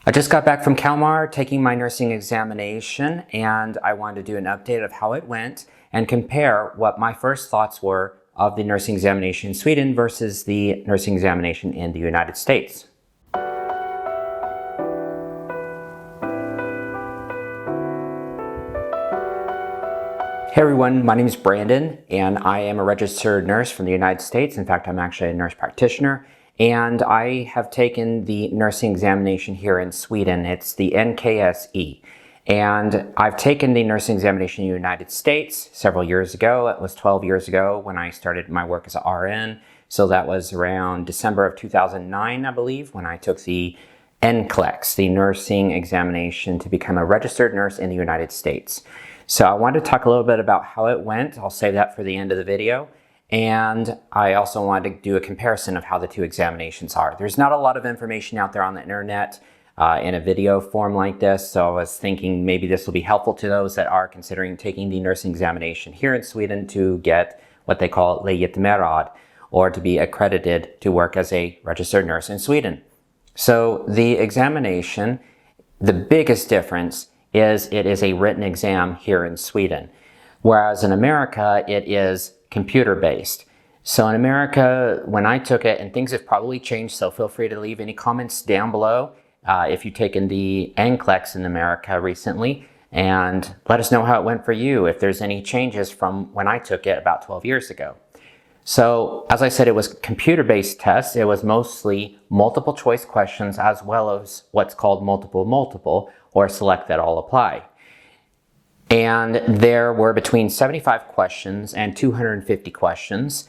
I just got back from Kalmar taking my nursing examination, and I wanted to do an update of how it went and compare what my first thoughts were of the nursing examination in Sweden versus the nursing examination in the United States. Hey everyone, my name is Brandon and I am a registered nurse from the United States. In fact, I'm actually a nurse practitioner. And I have taken the nursing examination here in Sweden. It's the NKSE. And I've taken the nursing examination in the United States several years ago. It was 12 years ago when I started my work as an RN. So that was around December of 2009, I believe, when I took the NCLEX, the nursing examination to become a registered nurse in the United States. So I wanted to talk a little bit about how it went. I'll save that for the end of the video. And I also wanted to do a comparison of how the two examinations are. There's not a lot of information out there on the internet in a video form like this, so I was thinking maybe this will be helpful to those that are considering taking the nursing examination here in Sweden to get what they call legitimerad, or to be accredited to work as a registered nurse in Sweden. So the examination, the biggest difference is it is a written exam here in Sweden, whereas in America it is computer-based. So in America, when I took it, and things have probably changed, so feel free to leave any comments down below if you've taken the NCLEX in America recently, and let us know how it went for you, if there's any changes from when I took it about 12 years ago. So as I said, it was computer-based tests. It was mostly multiple choice questions as well as what's called multiple, or select that all apply. And there were between 75 questions and 250 questions.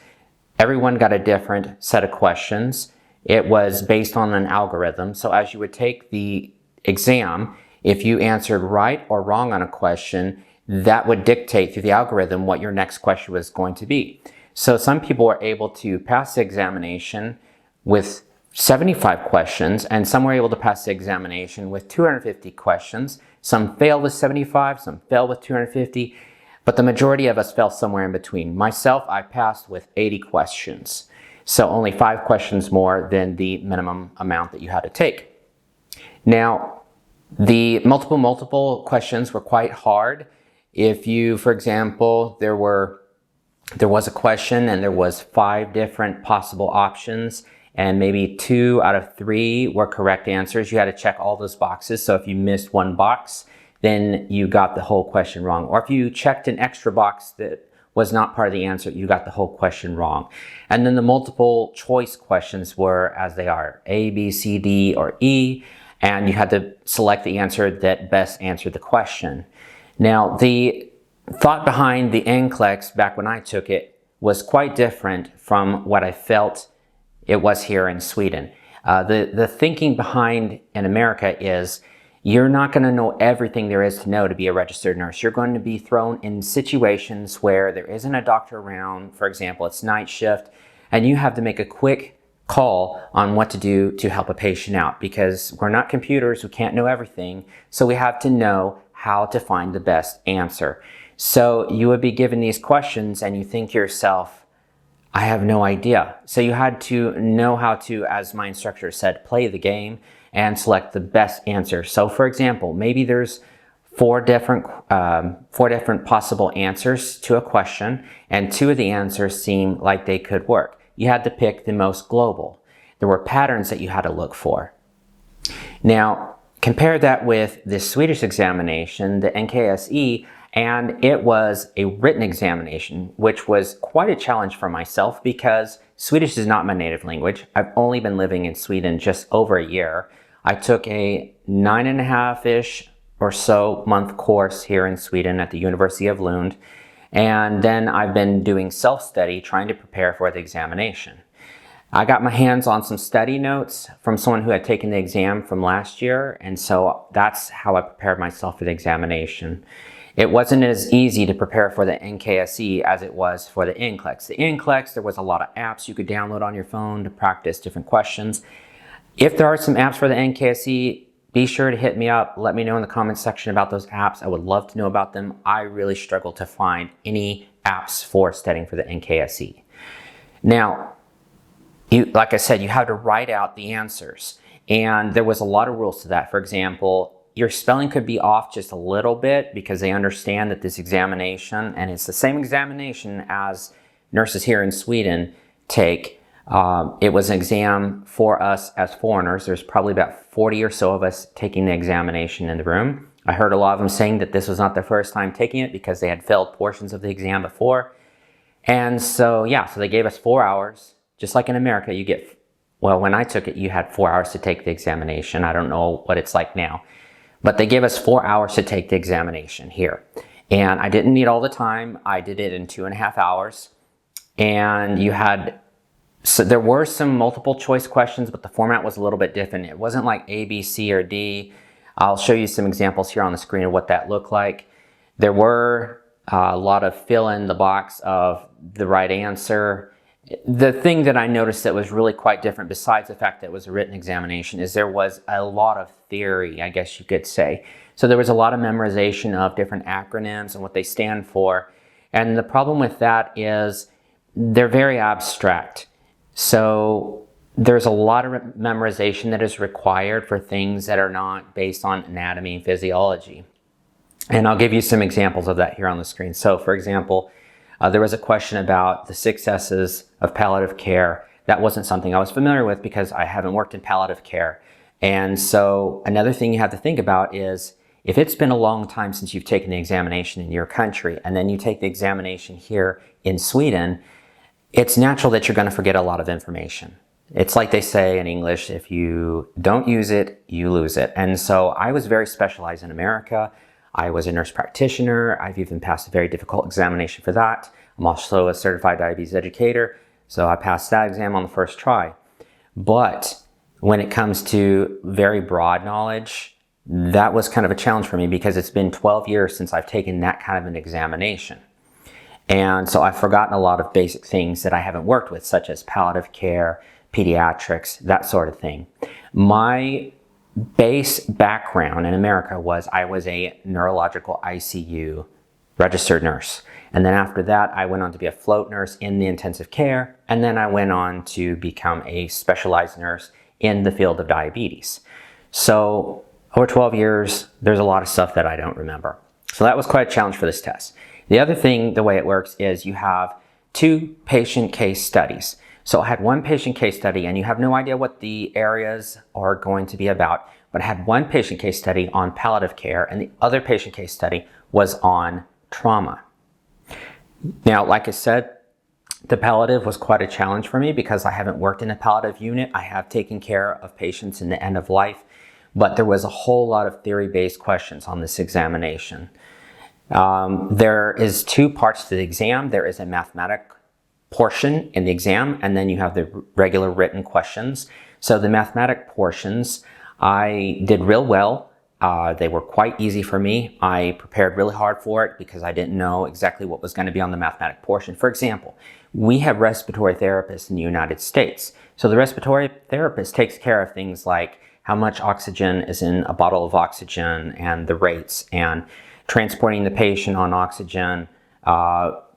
Everyone got a different set of questions. It was based on an algorithm. So as you would take the exam, if you answered right or wrong on a question, that would dictate through the algorithm what your next question was going to be. So some people were able to pass the examination with 75 questions, and some were able to pass the examination with 250 questions. Some failed with 75, some failed with 250, but the majority of us fell somewhere in between. Myself, I passed with 80 questions, so only 5 questions more than the minimum amount that you had to take. Now, the multiple questions were quite hard. If you, for example, there was a question and there was 5 different possible options, and maybe 2 out of 3 were correct answers. You had to check all those boxes. So if you missed one box, then you got the whole question wrong. Or if you checked an extra box that was not part of the answer, you got the whole question wrong. And then the multiple choice questions were as they are, A, B, C, D, or E, and you had to select the answer that best answered the question. Now, the thought behind the NCLEX back when I took it was quite different from what I felt it was here in Sweden. The thinking behind in America is you're not going to know everything there is to know to be a registered nurse. You're going to be thrown in situations where there isn't a doctor around. For example, it's night shift, and you have to make a quick call on what to do to help a patient out, because we're not computers, we can't know everything, so we have to know how to find the best answer. So you would be given these questions and you think to yourself, I have no idea. So you had to know how to, as my instructor said, play the game and select the best answer. So for example, maybe there's 4 different possible answers to a question, and 2 of the answers seem like they could work. You had to pick the most global. There were patterns that you had to look for. Now, compare that with the Swedish examination, the NKSE, and it was a written examination, which was quite a challenge for myself because Swedish is not my native language. I've only been living in Sweden just over a year. I took a 9.5-ish or so month course here in Sweden at the University of Lund, and then I've been doing self-study trying to prepare for the examination. I got my hands on some study notes from someone who had taken the exam from last year, and so that's how I prepared myself for the examination. It wasn't as easy to prepare for the NKSE as it was for the NCLEX. The NCLEX, there was a lot of apps you could download on your phone to practice different questions. If there are some apps for the NKSE, be sure to hit me up. Let me know in the comments section about those apps. I would love to know about them. I really struggle to find any apps for studying for the NKSE. Now, like I said, you have to write out the answers. And there was a lot of rules to that. For example, your spelling could be off just a little bit because they understand that this examination, and it's the same examination as nurses here in Sweden take. It was an exam for us as foreigners. There's probably about 40 or so of us taking the examination in the room. I heard a lot of them saying that this was not their first time taking it because they had failed portions of the exam before. And so, yeah, so they gave us 4 hours. Just like in America, you get, well, when I took it, you had 4 hours to take the examination. I don't know what it's like now. But they gave us 4 hours to take the examination here. And I didn't need all the time. I did it in 2.5 hours. And you had, so there were some multiple choice questions, but the format was a little bit different. It wasn't like A, B, C, or D. I'll show you some examples here on the screen of what that looked like. There were a lot of fill in the box of the right answer. The thing that I noticed that was really quite different, besides the fact that it was a written examination, is there was a lot of theory, I guess you could say. So there was a lot of memorization of different acronyms and what they stand for. And the problem with that is they're very abstract. So there's a lot of memorization that is required for things that are not based on anatomy and physiology. And I'll give you some examples of that here on the screen. So for example, there was a question about the 6 S's of palliative care. That wasn't something I was familiar with because I haven't worked in palliative care. And so another thing you have to think about is if it's been a long time since you've taken the examination in your country and then you take the examination here in Sweden, it's natural that you're going to forget a lot of information. It's like they say in English, if you don't use it, you lose it. And so I was very specialized in America. I was a nurse practitioner. I've even passed a very difficult examination for that. I'm also a certified diabetes educator, so I passed that exam on the first try. But when it comes to very broad knowledge, that was kind of a challenge for me because it's been 12 years since I've taken that kind of an examination. And so I've forgotten a lot of basic things that I haven't worked with, such as palliative care, pediatrics, that sort of thing. My base background in America was I was a neurological ICU registered nurse. And then after that, I went on to be a float nurse in the intensive care. And then I went on to become a specialized nurse in the field of diabetes. So over 12 years, there's a lot of stuff that I don't remember. So that was quite a challenge for this test. The other thing, the way it works is you have 2 patient case studies. So I had 1 patient case study, and you have no idea what the areas are going to be about, but I had 1 patient case study on palliative care, and the other patient case study was on trauma. Now, like I said, the palliative was quite a challenge for me because I haven't worked in a palliative unit. I have taken care of patients in the end of life, but there was a whole lot of theory-based questions on this examination. There is 2 parts to the exam. There is a mathematical portion in the exam, and then you have the regular written questions. So the mathematic portions, I did real well. They were quite easy for me. I prepared really hard for it because I didn't know exactly what was going to be on the mathematic portion. For example, we have respiratory therapists in the United States. So the respiratory therapist takes care of things like how much oxygen is in a bottle of oxygen and the rates, and transporting the patient on oxygen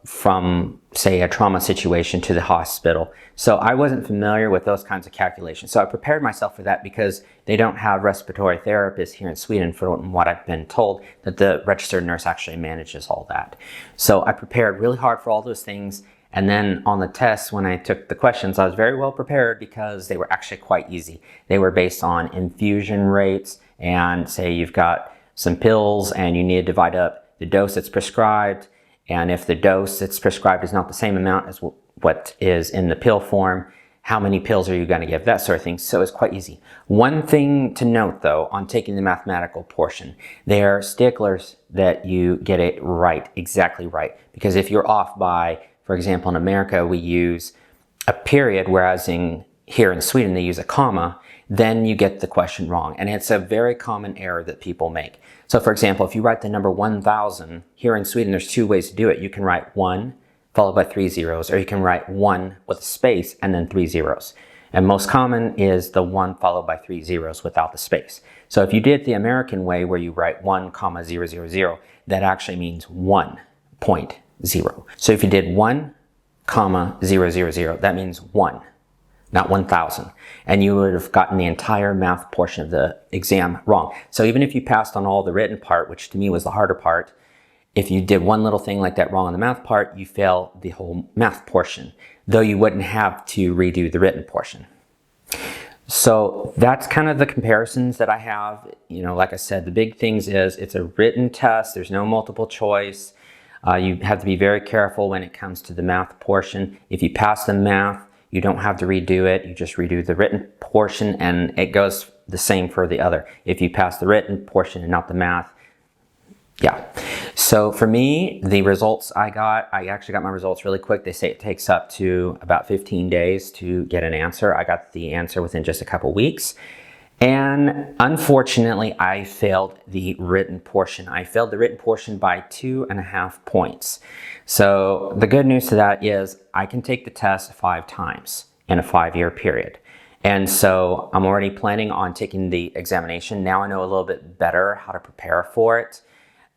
from, say, a trauma situation to the hospital. So I wasn't familiar with those kinds of calculations. So I prepared myself for that because they don't have respiratory therapists here in Sweden, from what I've been told, that the registered nurse actually manages all that. So I prepared really hard for all those things. And then on the test, when I took the questions, I was very well prepared because they were actually quite easy. They were based on infusion rates, and say you've got some pills and you need to divide up the dose that's prescribed. And if the dose that's prescribed is not the same amount as what is in the pill form, how many pills are you going to give? That sort of thing. So it's quite easy. One thing to note, though, on taking the mathematical portion, they are sticklers that you get it right, exactly right. Because if you're off by, for example, in America, we use a period, whereas here in Sweden, they use a comma, then you get the question wrong. And it's a very common error that people make. So for example, if you write the number 1,000, here in Sweden, there's 2 ways to do it. You can write 1 followed by 3 zeros, or you can write 1 with a space and then 3 zeros. And most common is the 1 followed by 3 zeros without the space. So if you did it the American way, where you write 1,000, that actually means 1.0. So if you did 1,000, that means 1. not 1,000. And you would have gotten the entire math portion of the exam wrong. So even if you passed on all the written part, which to me was the harder part, if you did one little thing like that wrong on the math part, you fail the whole math portion, though you wouldn't have to redo the written portion. So that's kind of the comparisons that I have. You know, like I said, the big things is it's a written test. There's no multiple choice. You have to be very careful when it comes to the math portion. If you pass the math, you don't have to redo it. You just redo the written portion, and it goes the same for the other. If you pass the written portion and not the math, yeah. So for me, the results I actually got my results really quick. They say it takes up to about 15 days to get an answer. I got the answer within just a couple weeks. And unfortunately, I failed the written portion. I failed the written portion by 2.5 points. So the good news to that is I can take the test 5 times in a 5-year period. And so I'm already planning on taking the examination. Now I know a little bit better how to prepare for it.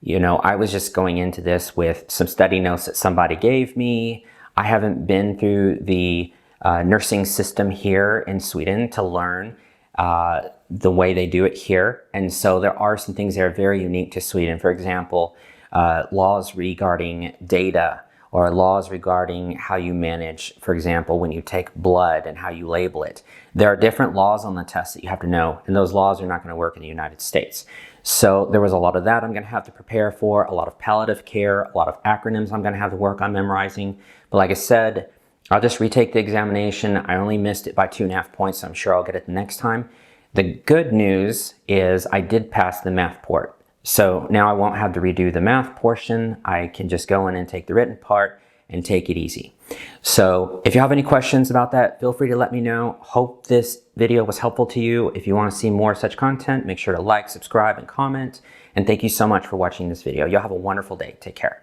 You know, I was just going into this with some study notes that somebody gave me. I haven't been through the nursing system here in Sweden to learn the way they do it here. And so there are some things that are very unique to Sweden. For example, laws regarding data, or laws regarding how you manage, for example, when you take blood and how you label it. There are different laws on the test that you have to know, and those laws are not going to work in the United States. So there was a lot of that I'm going to have to prepare for, a lot of palliative care, a lot of acronyms I'm going to have to work on memorizing. But like I said, I'll just retake the examination. I only missed it by 2.5 points, so I'm sure I'll get it the next time. The good news is I did pass the math part. So now I won't have to redo the math portion. I can just go in and take the written part and take it easy. So if you have any questions about that, feel free to let me know. Hope this video was helpful to you. If you want to see more such content, make sure to like, subscribe, and comment. And thank you so much for watching this video. Y'all have a wonderful day. Take care.